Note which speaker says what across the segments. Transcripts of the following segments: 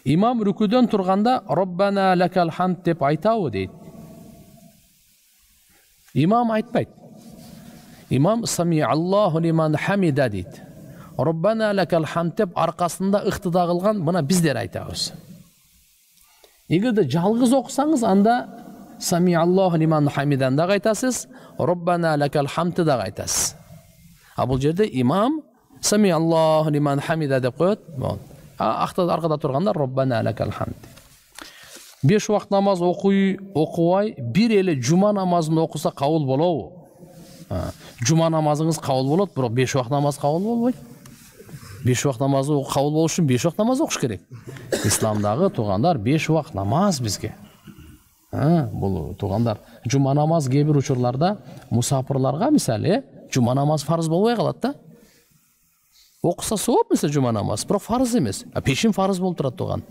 Speaker 1: Имам рүкүдөн турганда Роббана лакал хамд деп айтабы дейт. Имам айтпайт. Имам сами Аллаху лиман хамида дейт. Роббана лакал хамд деп аркасында ыктыда кылган, мына биздер айтабыз. Эгерде жалгыз окусаңыз, анда сами Аллаху лиман хамидан да айтасыз, Роббана лакал хамд да айтасыз. А бул жерде имам сами Аллаху лиман хамида деп коет. Аркада турганда Роббана лакал хамд. 5 убакыт намаз окубай бир эле жума намазын окуса кабыл болобу? Жума намазыңыз кабыл болот, бирок 5 убакыт намаз кабыл болбойт. 5 убакыт намазы кабыл болуш үчүн 5 убакыт намаз окуш керек. Исламдагы туугандар 5 убакыт намаз бизге. Бул туугандар жума намаз кээ бир учурларда мусафирларга мисалы жума намаз фарыз болбой калат да. Окуса сооп мисалы жума намаз, бирок фарыз эмес. Пешин фарыз болуп турат тууган.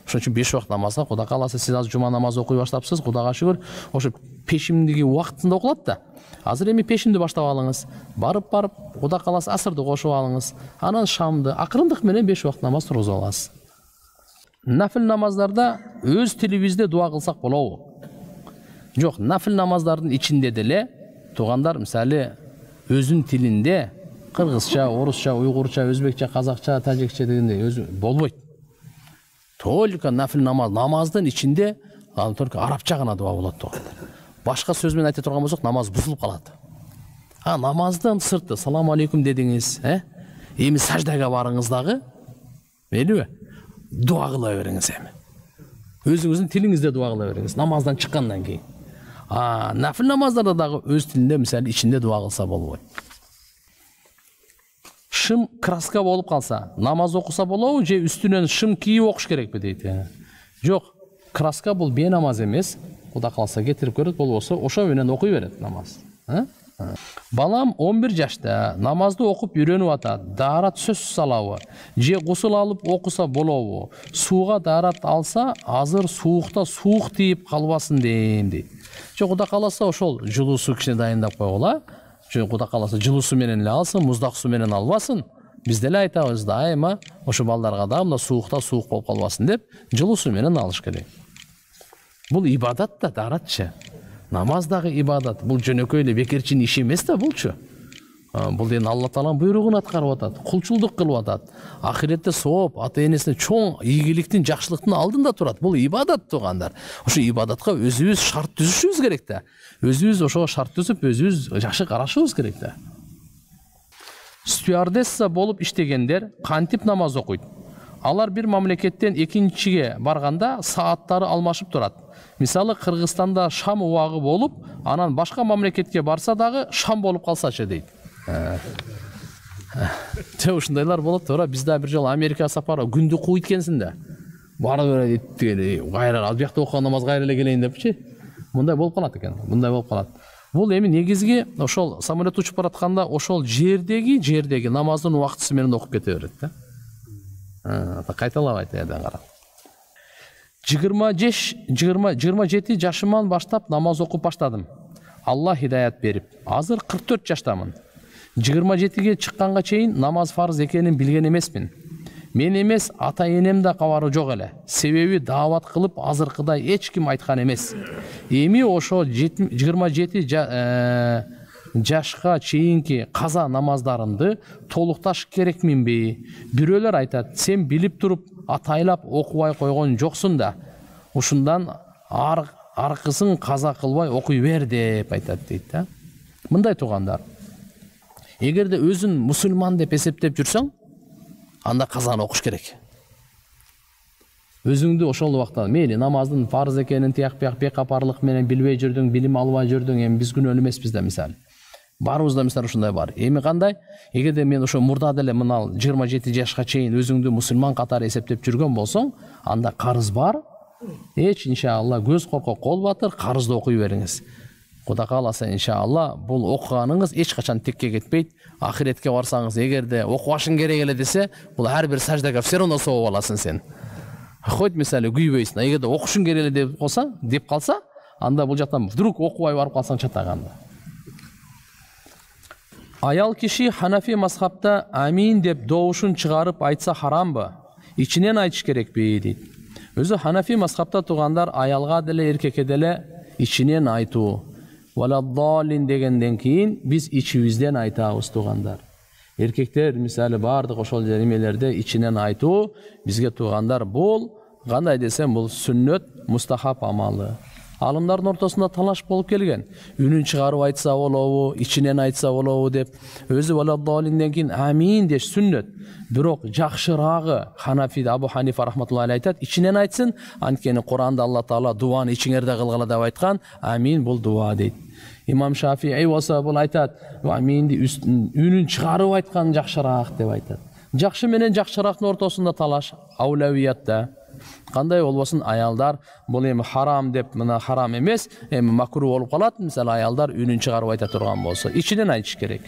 Speaker 1: Ошон үчүн 5 убакыт намазга Кудай кааласа сиз азыр жума намаз окуй баштапсыз, Кудайга шүгүр, ошо пешимдиги убактында окулат да. Азыр эми пешимди баштап алыңыз. Барып Кудай кааласа асырды кошуп алыңыз. Анан шамды акырындык менен 5 убакыт намаз тургузуп аласыз. Нафил намаздарда өз тилибизде дуа кылсак болобу? Жок, нафил намаздардын ичинде деле туугандар мисалы өзүнүн тилинде кыргызча, орусча, уйгурча, өзбекче, казакча, тажикче дегендей болбойт. Только нафил намаздын ичинде только арабча гана дуа болот туугандар. Башка сөз менен айта турган болсок намаз бузулуп калат. Намаздын сырты салам алейкум дедиңиз, эми саждага барыңыз дагы, мейлиби? Дуа кыла бериңиз эми. Өзүңүздүн тилиңизде дуа кыла бериңиз намаздан чыккандан кийин. Нафил намаздарда дагы өз тилинде мисалы ичинде дуа кылса болбойт. Шым краска болуп калса, намаз окуса болобу же үстүнөн шым кийип окуш керекпи дейт. Жок, краска бул бенамаз эмес. Кудай кааласа кетирип көрөт, болбосо ошо менен окуй берет намаз. Балам 11 жашта намазды окуп үйрөнүп атат. Даарат сөзсүз алабы? Же гусул алып окуса болобу? Сууга даарат алса, азыр суукта суук тийип калбасын дейм дейт. Жок, Кудай кааласа ошол жылуу суу кичине дайындап койгула. Жок, Кудай кааласа жылуу суу менен эле алсын, муздак суу менен албасын. Биз деле айтабыз дайыма ошо балдарга да мына суукта суук болуп калбасын деп, жылуу суу менен алыш керек. Бул ибадат да дааратчы. Намаз дагы ибадат. Бул жөнөкөй эле бекерчинин иши эмес да булчу. Бул деген Алла Тааланын буйругун аткарып атат, кулчулдук кылып атат. Ахиретте сооп, ата-энесине чоң ийгиликтин, жакшылыктын алдында турат. Бул ибадат туугандар. Ошо ибадатка өзүбүз шарт түзүшүбүз керек да. Өзүбүз ошого шарт түзүп, өзүбүз жакшы карашыбыз керек да. Стюардесса болуп иштегендер кантип намаз окуйт? Алар бир мамлекеттен экинчиге барганда сааттары алмашып турат. Мисалы Кыргызстанда шам убагы болуп, анан башка мамлекетке барса дагы шам болуп калсачы дейт. Ушундайлар болот туура. Биз да бир жолу Америка сапары күндү куйт экенсиң да. Бара бер дейт, кайра ал жакта окуган намаз кайра эле келейин депчи. Мындай болуп калат экен. Мындай болуп калат. Бул эми негизги ошол самолет учуп баратканда ошол жердеги намаздын убактысы менен окуп кете берет да. Кайталабайт эден карап. 27 жашыман баштап намаз окуп баштадым. Алла хидаят берип. Азыр 44 жаштамын. 27-ге чыкканга чейин намаз фарыз экенин билген эмесмин. Мен эмес, ата-энем да кабары жок эле. Себеби даават кылып азыркыдай эч ким айткан эмес. Эми ошо 27 жашка чейинки каза намаздарымды толукташ керекминби? Бирөөлөр айтат, сен билип туруп атайлап окубай койгон жоксуң да. Ушундан аркысын каза кылбай окуй бер деп айтат дейт да. Мындай туугандар. Эгерде өзүн мусулман деп эсептеп жүрсөң, анда казаны окуш керек. Өзүңдү ошол убакта мейли намаздын фарыз экенин тияк-бияк бекапарлык менен билбей жүрдүң, билим албай жүрдүң, эми биз күнөөлүү эмеспиз да мисалы. Барыбызда мисалы ушундай бар. Эми кандай? Эгерде мен ошо мурда деле мына 27 жашка чейин өзүңдү мусулман катары эсептеп жүргөн болсоң, анда карыз бар. Эч иншалла көз коркок кол батыр, карызды окуй бериңиз. Кудай кааласа иншалла бул окуганыңыз эч качан текке кетпейт. Ахиретке барсаңыз, эгерде окубашың керек эле десе, бул ар бир саждага все равно сооп аласың сен. Хоть мисалы күйбөйсүң. Эгерде окушуң керек эле деп калса, анда бул жактан вдруг окубай барып калсаң чатаганда. Аял киши Ханафи мазхабта амин деп доушун чыгарып айтса харамбы? ичинен айтыш керекпи дейт. Өзү Ханафи мазхабта тургандар аялга деле эркекке деле ичинен айтуу. Валаддалин дегенден кийин биз ичибизден айтабыз тугандар. Эркектер мисалы бардык ошол жеримелерде ичинен айтуу бизге тугандар бул кандай десем бул сүннөт, мустахаб амалы. Алымдардын ортосунда талаш болуп келген. Үнүн чыгарып айтса болобу, ичинен айтса болобу деп. Өзү валаддалинден кийин амин деш сүннөт. Бирок жакшырагы Ханафи Абу Ханифа рахматуллахи алейхи айтат, ичинен айтсын, анткени Куранда Алла Таала дуаны ичиңерде кылгыла деп айткан. Амин бул дуа дейт. Имам Шафии болсо бул айтат, аминди үнүн чыгарып айткан жакшыраак деп айтат. Жакшы менен жакшырактын ортосунда талаш аулавиятта. Кандай болбосун аялдар бул эми харам деп, мына харам эмес, эми макруh болуп калат. Мисалы аялдар үнүн чыгарып айта турган болсо, ичинен айтыш керек.